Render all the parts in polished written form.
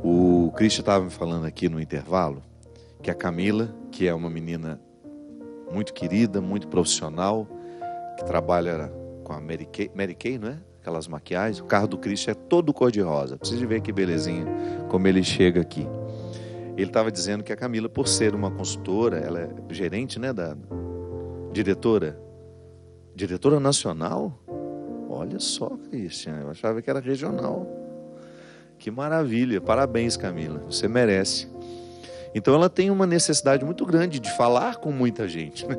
O Christian estava me falando aqui no intervalo que a Camila, que é uma menina muito querida, muito profissional, que trabalha com a Mary Kay, não é? Aquelas maquiagens. O carro do Christian é todo cor-de-rosa. Precisa ver que belezinha, como ele chega aqui. Ele estava dizendo que a Camila, por ser uma consultora, ela é gerente, né, da diretora nacional. Olha só, Christian, eu achava que era regional. Que maravilha, parabéns, Camila, você merece. Então ela tem uma necessidade muito grande de falar com muita gente, né?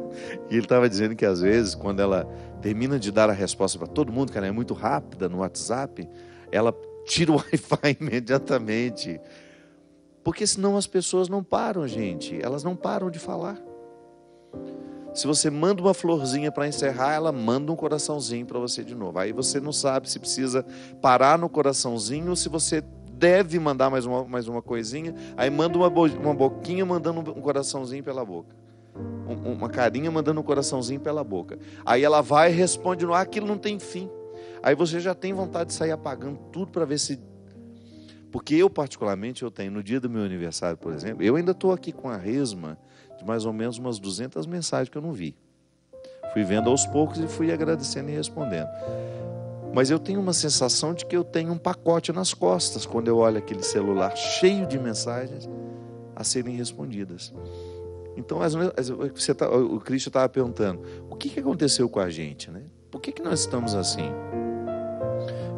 E ele estava dizendo que às vezes, quando ela termina de dar a resposta para todo mundo, que ela é muito rápida no WhatsApp, ela tira o Wi-Fi imediatamente. Porque senão as pessoas não param, gente. Elas não param de falar. Se você manda uma florzinha para encerrar, ela manda um coraçãozinho para você de novo. Aí você não sabe se precisa parar no coraçãozinho ou se você deve mandar mais uma coisinha. Aí manda uma boquinha mandando um coraçãozinho pela boca. Uma carinha mandando um coraçãozinho pela boca. Aí ela vai e responde no ar, aquilo não tem fim. Aí você já tem vontade de sair apagando tudo para ver se... Porque eu particularmente, eu tenho, no dia do meu aniversário, por exemplo, eu ainda estou aqui com a resma de mais ou menos umas 200 mensagens que eu não vi. Fui vendo aos poucos e fui agradecendo e respondendo. Mas eu tenho uma sensação de que eu tenho um pacote nas costas quando eu olho aquele celular cheio de mensagens a serem respondidas. Então, o Cristo estava perguntando, o que aconteceu com a gente, né? Por que nós estamos assim?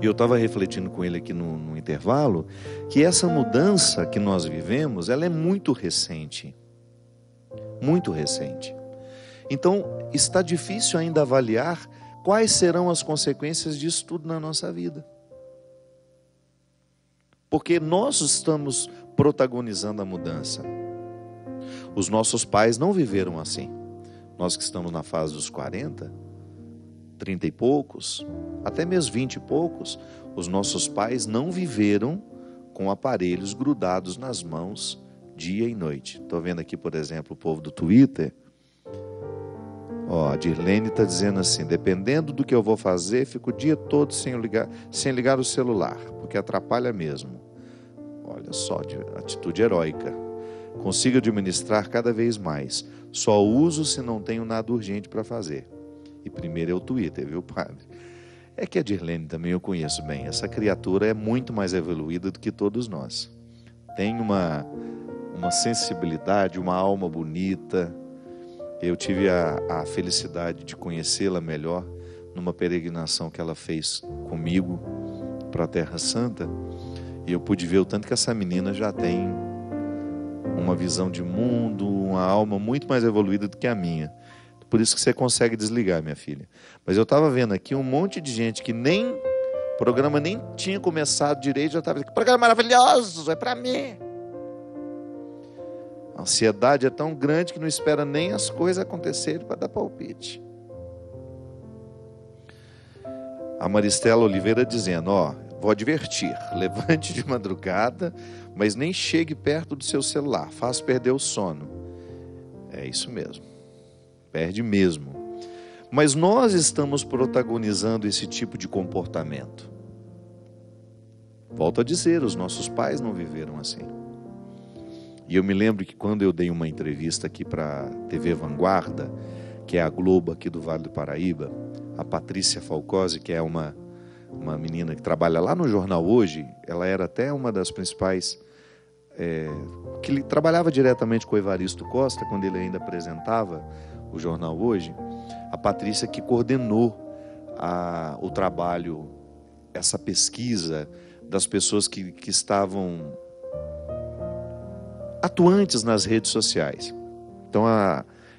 E eu estava refletindo com ele aqui no intervalo, que essa mudança que nós vivemos, ela é muito recente. Muito recente. Então, está difícil ainda avaliar quais serão as consequências disso tudo na nossa vida. Porque nós estamos protagonizando a mudança. Os nossos pais não viveram assim. Nós que estamos na fase dos 40, 30 e poucos, até mesmo 20 e poucos, os nossos pais não viveram com aparelhos grudados nas mãos dia e noite. Estou vendo aqui, por exemplo, o povo do Twitter. A Dirlene está dizendo assim, dependendo do que eu vou fazer, fico o dia todo sem ligar o celular, porque atrapalha mesmo. Olha só, atitude heróica. Consigo administrar cada vez mais. Só uso se não tenho nada urgente para fazer. E primeiro é o Twitter, viu, padre? É que a Dirlene também eu conheço bem. Essa criatura é muito mais evoluída do que todos nós. Tem uma sensibilidade, uma alma bonita. Eu tive a felicidade de conhecê-la melhor numa peregrinação que ela fez comigo para a Terra Santa. E eu pude ver o tanto que essa menina já tem uma visão de mundo, uma alma muito mais evoluída do que a minha. Por isso que você consegue desligar, minha filha. Mas eu estava vendo aqui um monte de gente que o programa nem tinha começado direito, já estava dizendo, programa maravilhoso, é para mim. A ansiedade é tão grande que não espera nem as coisas acontecerem para dar palpite. A Maristela Oliveira dizendo, vou advertir, levante de madrugada, mas nem chegue perto do seu celular, faz perder o sono. É isso mesmo, perde mesmo. Mas nós estamos protagonizando esse tipo de comportamento. Volto a dizer, os nossos pais não viveram assim. E eu me lembro que quando eu dei uma entrevista aqui para a TV Vanguarda, que é a Globo aqui do Vale do Paraíba, a Patrícia Falcosi, que é uma menina que trabalha lá no Jornal Hoje, ela era até uma das principais, que trabalhava diretamente com o Evaristo Costa, quando ele ainda apresentava o Jornal Hoje, a Patrícia que coordenou o trabalho, essa pesquisa das pessoas que estavam atuantes nas redes sociais. Então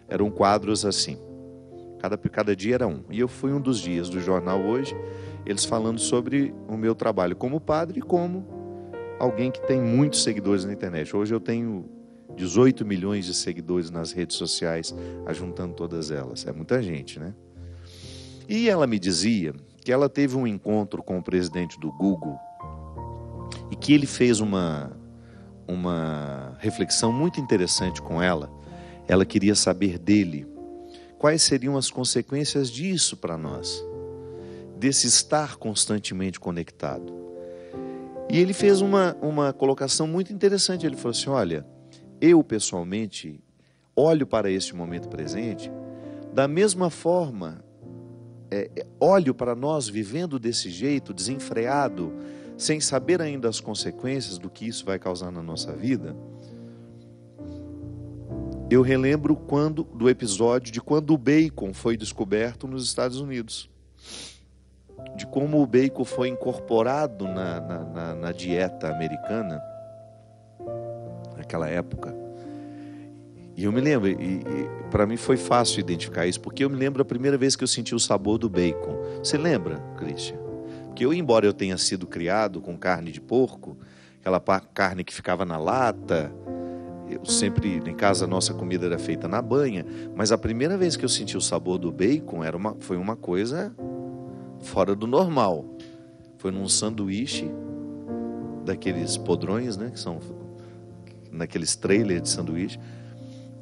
eram quadros assim, cada dia era um. E eu fui um dos dias do Jornal Hoje, eles falando sobre o meu trabalho como padre e como alguém que tem muitos seguidores na internet. Hoje eu tenho 18 milhões de seguidores nas redes sociais, ajuntando todas elas. É muita gente, né? E ela me dizia que ela teve um encontro com o presidente do Google e que ele fez uma reflexão muito interessante com ela. Ela queria saber dele quais seriam as consequências disso para nós, desse estar constantemente conectado. E ele fez uma colocação muito interessante. Ele falou assim: olha, eu pessoalmente olho para este momento presente da mesma forma, olho para nós vivendo desse jeito, desenfreado, sem saber ainda as consequências do que isso vai causar na nossa vida. Eu relembro do episódio de quando o bacon foi descoberto nos Estados Unidos, de como o bacon foi incorporado na dieta americana naquela época. E eu me lembro, e para mim foi fácil identificar isso, porque eu me lembro a primeira vez que eu senti o sabor do bacon. Você lembra, Christian? Porque embora eu tenha sido criado com carne de porco, aquela carne que ficava na lata, eu sempre, em casa, a nossa comida era feita na banha, mas a primeira vez que eu senti o sabor do bacon foi uma coisa fora do normal. Foi num sanduíche daqueles podrões, né, que são naqueles trailers de sanduíche.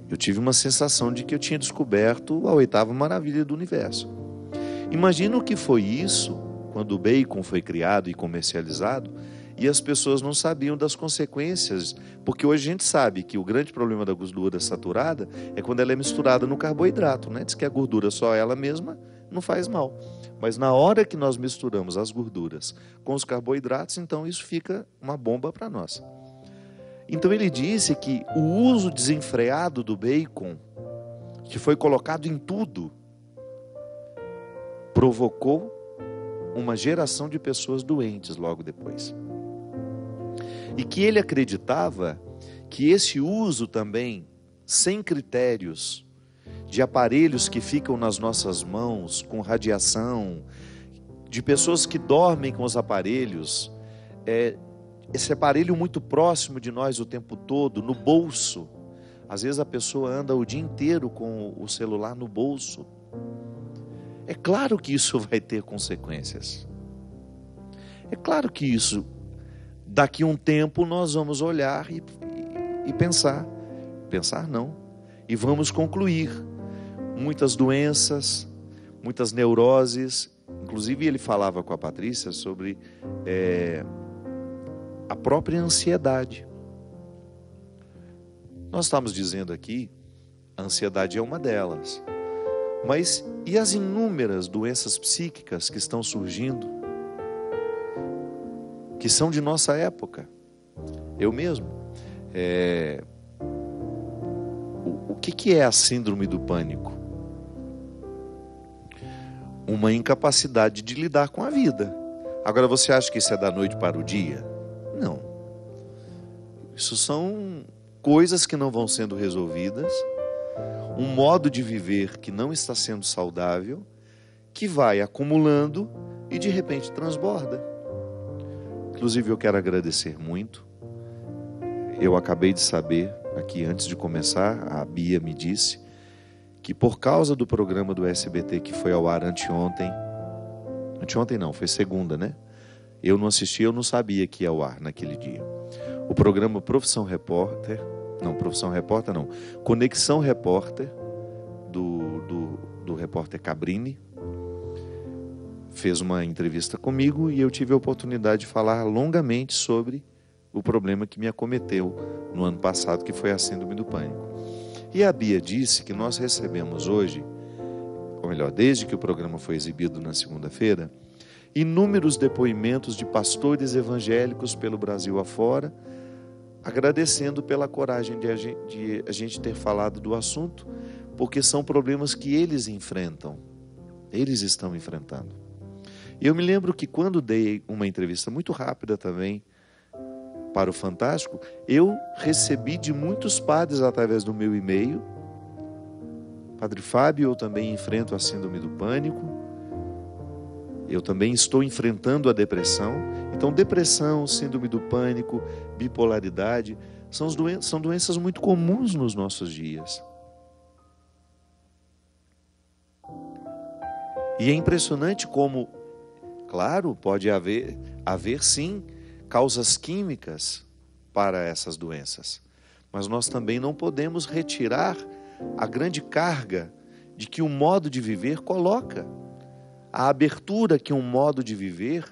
Eu tive uma sensação de que eu tinha descoberto a 8ª maravilha do universo. Imagina o que foi isso quando o bacon foi criado e comercializado e as pessoas não sabiam das consequências, porque hoje a gente sabe que o grande problema da gordura saturada é quando ela é misturada no carboidrato, né? Diz que a gordura só ela mesma não faz mal, mas na hora que nós misturamos as gorduras com os carboidratos, então isso fica uma bomba para nós. Então ele disse que o uso desenfreado do bacon, que foi colocado em tudo, provocou uma geração de pessoas doentes logo depois. E que ele acreditava que esse uso também, sem critérios, de aparelhos que ficam nas nossas mãos, com radiação, de pessoas que dormem com os aparelhos, esse aparelho muito próximo de nós o tempo todo, no bolso. Às vezes a pessoa anda o dia inteiro com o celular no bolso. É claro que isso vai ter consequências. É claro que isso, daqui a um tempo, nós vamos olhar e pensar. Pensar não. E vamos concluir. Muitas doenças, muitas neuroses. Inclusive ele falava com a Patrícia sobre a própria ansiedade. Nós estamos dizendo aqui, a ansiedade é uma delas. Mas e as inúmeras doenças psíquicas que estão surgindo, que são de nossa época? Eu mesmo. O que é a síndrome do pânico? Uma incapacidade de lidar com a vida. Agora, você acha que isso é da noite para o dia? Não. Isso são coisas que não vão sendo resolvidas, um modo de viver que não está sendo saudável, que vai acumulando e de repente transborda. Inclusive eu quero agradecer muito. Eu acabei de saber, aqui antes de começar, a Bia me disse que por causa do programa do SBT que foi ao ar anteontem não, foi segunda, né? Eu não assisti, eu não sabia que ia ao ar naquele dia. O programa Conexão Repórter, do repórter Cabrini, fez uma entrevista comigo e eu tive a oportunidade de falar longamente sobre o problema que me acometeu no ano passado, que foi a síndrome do pânico. E a Bia disse que nós recebemos hoje, ou melhor, desde que o programa foi exibido na segunda-feira, inúmeros depoimentos de pastores evangélicos pelo Brasil afora, agradecendo pela coragem de a gente ter falado do assunto, porque são problemas que eles enfrentam, eles estão enfrentando. E eu me lembro que quando dei uma entrevista muito rápida também para o Fantástico, eu recebi de muitos padres através do meu e-mail: Padre Fábio, eu também enfrento a síndrome do pânico, eu também estou enfrentando a depressão. Então, depressão, síndrome do pânico, bipolaridade, são doenças muito comuns nos nossos dias. E é impressionante como, claro, pode haver sim causas químicas para essas doenças, mas nós também não podemos retirar a grande carga de que o modo de viver coloca, a abertura que um modo de viver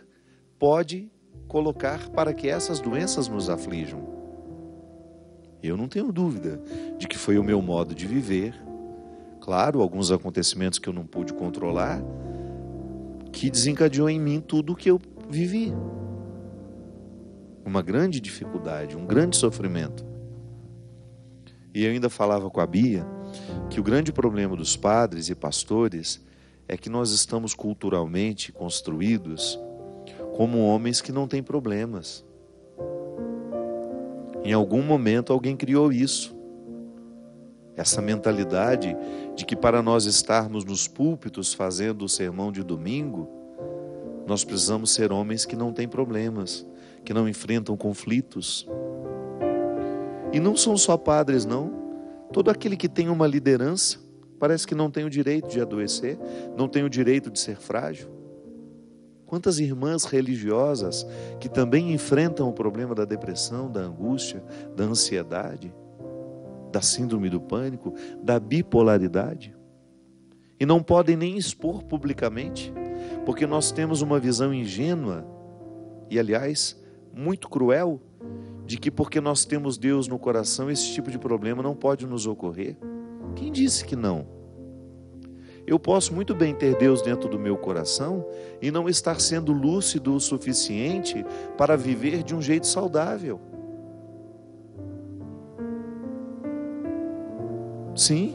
pode colocar para que essas doenças nos aflijam. Eu não tenho dúvida de que foi o meu modo de viver. Claro, alguns acontecimentos que eu não pude controlar, que desencadeou em mim tudo o que eu vivi. Uma grande dificuldade, um grande sofrimento. E eu ainda falava com a Bia que o grande problema dos padres e pastores é que nós estamos culturalmente construídos como homens que não têm problemas. Em algum momento alguém criou isso. Essa mentalidade de que para nós estarmos nos púlpitos fazendo o sermão de domingo, nós precisamos ser homens que não têm problemas, que não enfrentam conflitos. E não são só padres, não. Todo aquele que tem uma liderança parece que não tem o direito de adoecer, não tem o direito de ser frágil. Quantas irmãs religiosas que também enfrentam o problema da depressão, da angústia, da ansiedade, da síndrome do pânico, da bipolaridade, e não podem nem expor publicamente, porque nós temos uma visão ingênua e, aliás, muito cruel, de que porque nós temos Deus no coração, esse tipo de problema não pode nos ocorrer. Quem disse que não? Eu posso muito bem ter Deus dentro do meu coração e não estar sendo lúcido o suficiente para viver de um jeito saudável. Sim,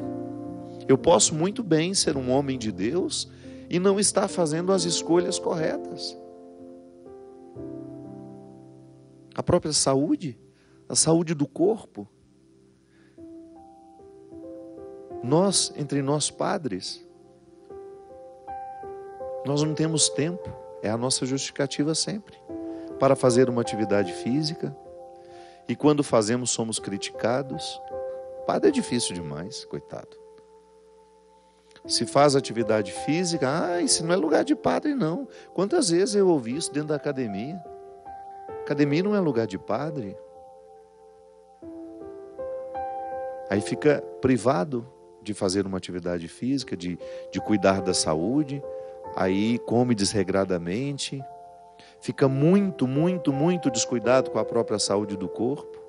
eu posso muito bem ser um homem de Deus e não estar fazendo as escolhas corretas. A própria saúde, a saúde do corpo. Nós, entre nós padres, nós não temos tempo, é a nossa justificativa sempre, para fazer uma atividade física, e quando fazemos somos criticados. Padre é difícil demais, coitado. Se faz atividade física, isso não é lugar de padre não. Quantas vezes eu ouvi isso dentro da academia? Academia não é lugar de padre. Aí fica privado de fazer uma atividade física, de cuidar da saúde, aí come desregradamente, fica muito descuidado com a própria saúde do corpo.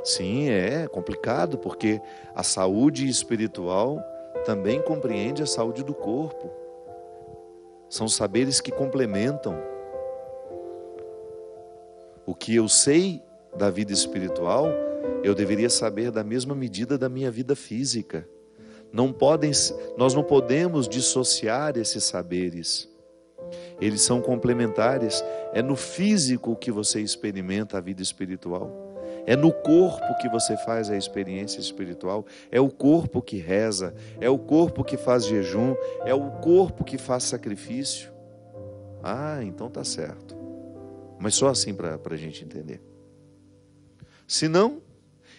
Sim, é complicado, porque a saúde espiritual também compreende a saúde do corpo. São saberes que complementam. O que eu sei da vida espiritual, eu deveria saber da mesma medida da minha vida física. Nós não podemos dissociar esses saberes. Eles são complementares. É no físico que você experimenta a vida espiritual. É no corpo que você faz a experiência espiritual. É o corpo que reza. É o corpo que faz jejum. É o corpo que faz sacrifício. Então tá certo. Mas só assim para a gente entender. Senão,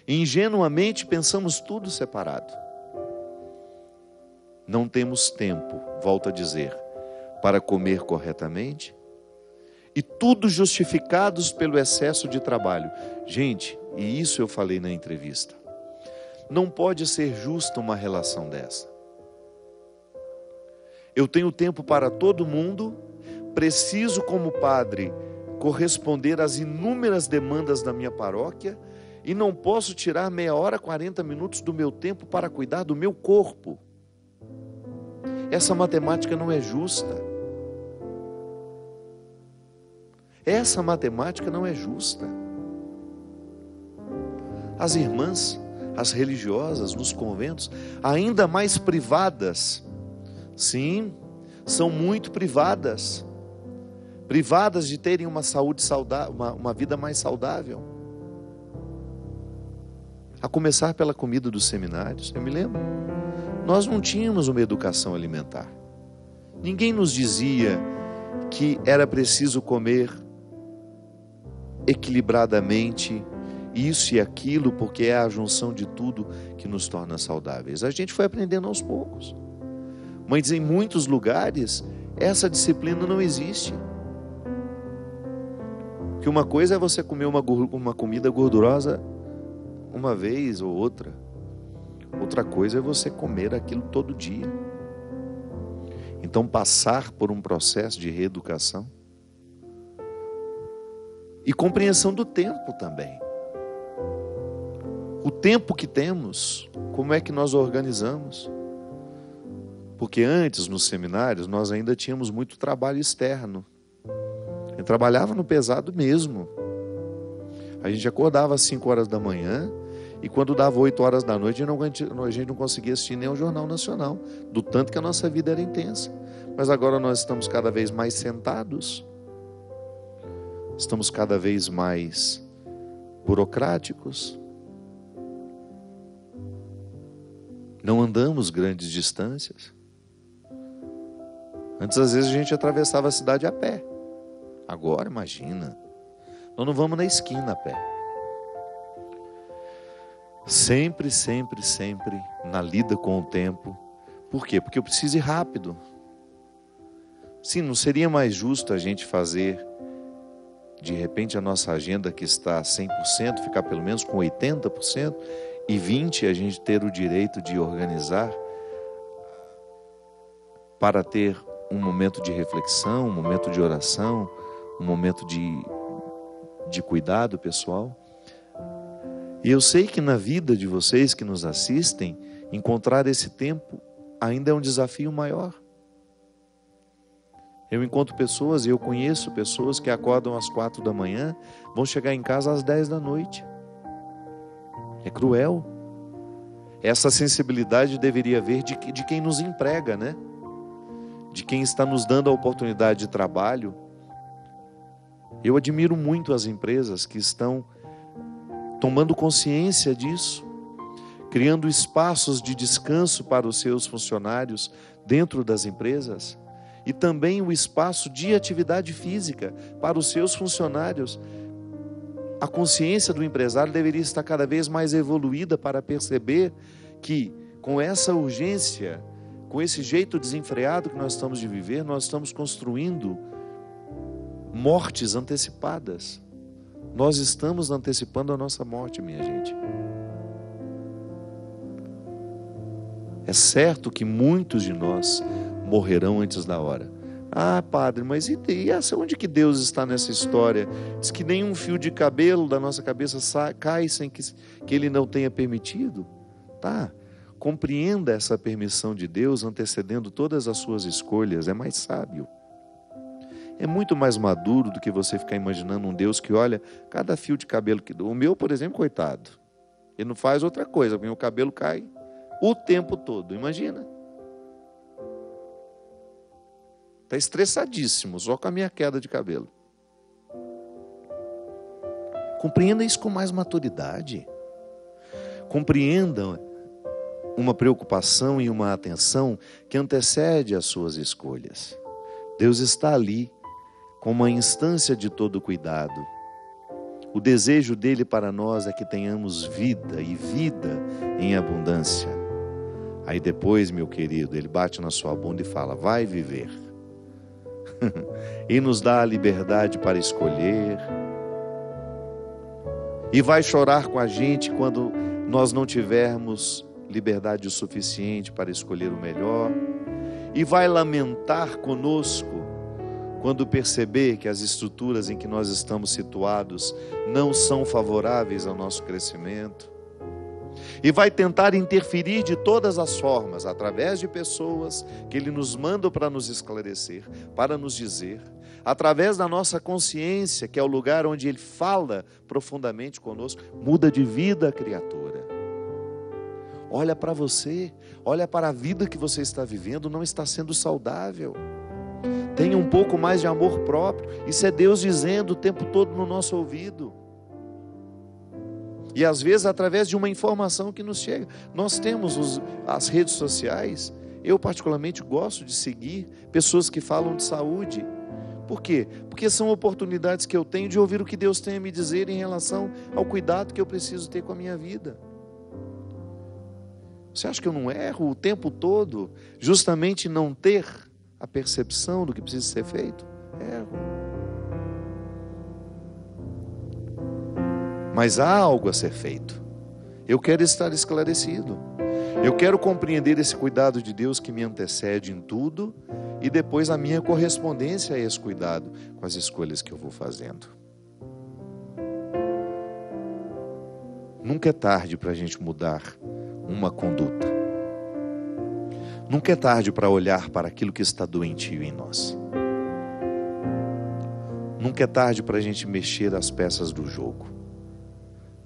ingenuamente pensamos tudo separado. Não temos tempo, volto a dizer, para comer corretamente, e tudo justificados pelo excesso de trabalho. Gente, e isso eu falei na entrevista, não pode ser justa uma relação dessa. Eu tenho tempo para todo mundo, preciso como padre corresponder às inúmeras demandas da minha paróquia, e não posso tirar meia hora, 40 minutos do meu tempo para cuidar do meu corpo. Essa matemática não é justa. Essa matemática não é justa. As irmãs, as religiosas nos conventos, ainda mais privadas, sim, são muito privadas. Privadas de terem uma saúde saudável, uma vida mais saudável. A começar pela comida dos seminários, eu me lembro. Nós não tínhamos uma educação alimentar. Ninguém nos dizia que era preciso comer equilibradamente isso e aquilo, porque é a junção de tudo que nos torna saudáveis. A gente foi aprendendo aos poucos. Mas em muitos lugares, essa disciplina não existe. Que uma coisa é você comer uma comida gordurosa uma vez ou outra. Outra coisa é você comer aquilo todo dia. Então, passar por um processo de reeducação e compreensão do tempo também. O tempo que temos, como é que nós organizamos? Porque antes, nos seminários, nós ainda tínhamos muito trabalho externo. Eu trabalhava no pesado mesmo. A gente acordava às 5 horas da manhã e quando dava 8 horas da noite, a gente não conseguia assistir nem o Jornal Nacional, do tanto que a nossa vida era intensa. Mas agora nós estamos cada vez mais sentados, estamos cada vez mais burocráticos, não andamos grandes distâncias. Antes, às vezes, a gente atravessava a cidade a pé. Agora, imagina, nós não vamos na esquina a pé. Sempre, sempre, sempre na lida com o tempo. Por quê? Porque eu preciso ir rápido. Sim, não seria mais justo a gente fazer, de repente, a nossa agenda que está 100%, ficar pelo menos com 80%, e 20% a gente ter o direito de organizar para ter um momento de reflexão, um momento de oração, um momento de cuidado pessoal. E eu sei que na vida de vocês que nos assistem, encontrar esse tempo ainda é um desafio maior. Eu encontro pessoas, e eu conheço pessoas que acordam às 4 da manhã, vão chegar em casa às 10 da noite. É cruel. Essa sensibilidade deveria haver de quem nos emprega, né? De quem está nos dando a oportunidade de trabalho. Eu admiro muito as empresas que estão tomando consciência disso, criando espaços de descanso para os seus funcionários dentro das empresas e também o espaço de atividade física para os seus funcionários. A consciência do empresário deveria estar cada vez mais evoluída para perceber que, com essa urgência, com esse jeito desenfreado que nós estamos de viver, nós estamos construindo mortes antecipadas. Nós estamos antecipando a nossa morte, minha gente. É certo que muitos de nós morrerão antes da hora. Ah, padre, mas e onde que Deus está nessa história? Diz que nenhum fio de cabelo da nossa cabeça cai sem que Ele não tenha permitido. Tá, compreenda essa permissão de Deus antecedendo todas as suas escolhas, é mais sábio. É muito mais maduro do que você ficar imaginando um Deus que olha cada fio de cabelo. O meu, por exemplo, coitado, ele não faz outra coisa, porque o cabelo cai o tempo todo, imagina. Está estressadíssimo, só com a minha queda de cabelo. Compreenda isso com mais maturidade. Compreenda uma preocupação e uma atenção que antecede as suas escolhas. Deus está ali com uma instância de todo cuidado. O desejo dele para nós é que tenhamos vida e vida em abundância. Aí depois, meu querido, ele bate na sua bunda e fala, vai viver. E nos dá a liberdade para escolher. E vai chorar com a gente quando nós não tivermos liberdade o suficiente para escolher o melhor. E vai lamentar conosco quando perceber que as estruturas em que nós estamos situados não são favoráveis ao nosso crescimento. E vai tentar interferir de todas as formas, através de pessoas que Ele nos manda para nos esclarecer, para nos dizer, através da nossa consciência, que é o lugar onde Ele fala profundamente conosco, muda de vida a criatura. Olha para você, olha para a vida que você está vivendo, não está sendo saudável. Tenha um pouco mais de amor próprio. Isso é Deus dizendo o tempo todo no nosso ouvido. E às vezes através de uma informação que nos chega. Nós temos as redes sociais. Eu particularmente gosto de seguir pessoas que falam de saúde. Por quê? Porque são oportunidades que eu tenho de ouvir o que Deus tem a me dizer em relação ao cuidado que eu preciso ter com a minha vida. Você acha que eu não erro o tempo todo justamente não ter a percepção do que precisa ser feito? Erro. Mas há algo a ser feito. Eu quero estar esclarecido. Eu quero compreender esse cuidado de Deus que me antecede em tudo e depois a minha correspondência a esse cuidado com as escolhas que eu vou fazendo. Nunca é tarde para a gente mudar uma conduta. Nunca é tarde para olhar para aquilo que está doentio em nós. Nunca é tarde para a gente mexer as peças do jogo.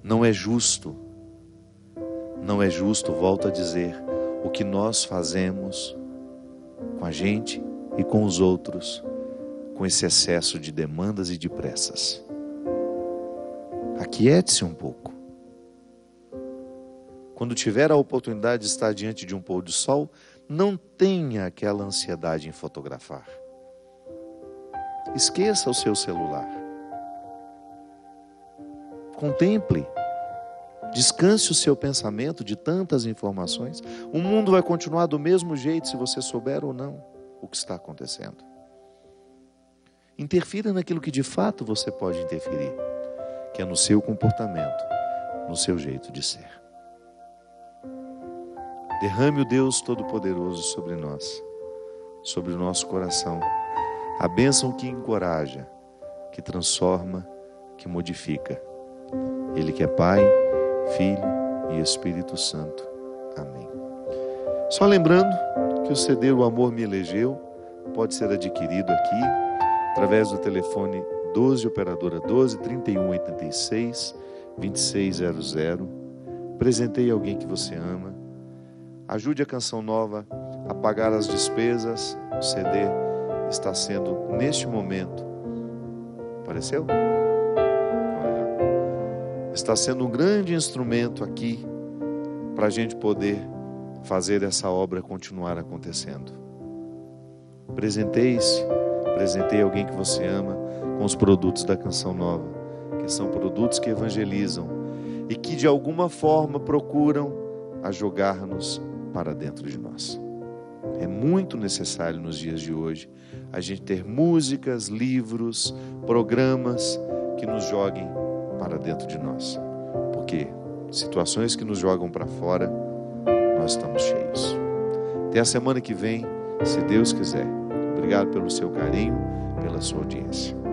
Não é justo, volto a dizer, o que nós fazemos com a gente e com os outros, com esse excesso de demandas e de pressas. Aquiete-se um pouco. Quando tiver a oportunidade de estar diante de um pôr do sol, não tenha aquela ansiedade em fotografar. Esqueça o seu celular. Contemple. Descanse o seu pensamento de tantas informações. O mundo vai continuar do mesmo jeito se você souber ou não o que está acontecendo. Interfira naquilo que de fato você pode interferir, que é no seu comportamento, no seu jeito de ser. Derrame o Deus Todo-Poderoso sobre nós, sobre o nosso coração, a bênção que encoraja, que transforma, que modifica. Ele que é Pai, Filho e Espírito Santo. Amém. Só lembrando que o CD O Amor Me Elegeu pode ser adquirido aqui, através do telefone 12, operadora 12 31 86 2600. Presenteie alguém que você ama. Ajude a Canção Nova a pagar as despesas. O CD está sendo, neste momento, apareceu? Está sendo um grande instrumento aqui para a gente poder fazer essa obra continuar acontecendo. Presenteie-se, presenteie alguém que você ama com os produtos da Canção Nova, que são produtos que evangelizam e que de alguma forma procuram a jogar-nos para dentro de nós. É muito necessário nos dias de hoje a gente ter músicas, livros, programas que nos joguem para dentro de nós, porque situações que nos jogam para fora, nós estamos cheios. Até a semana que vem, se Deus quiser. Obrigado pelo seu carinho, pela sua audiência.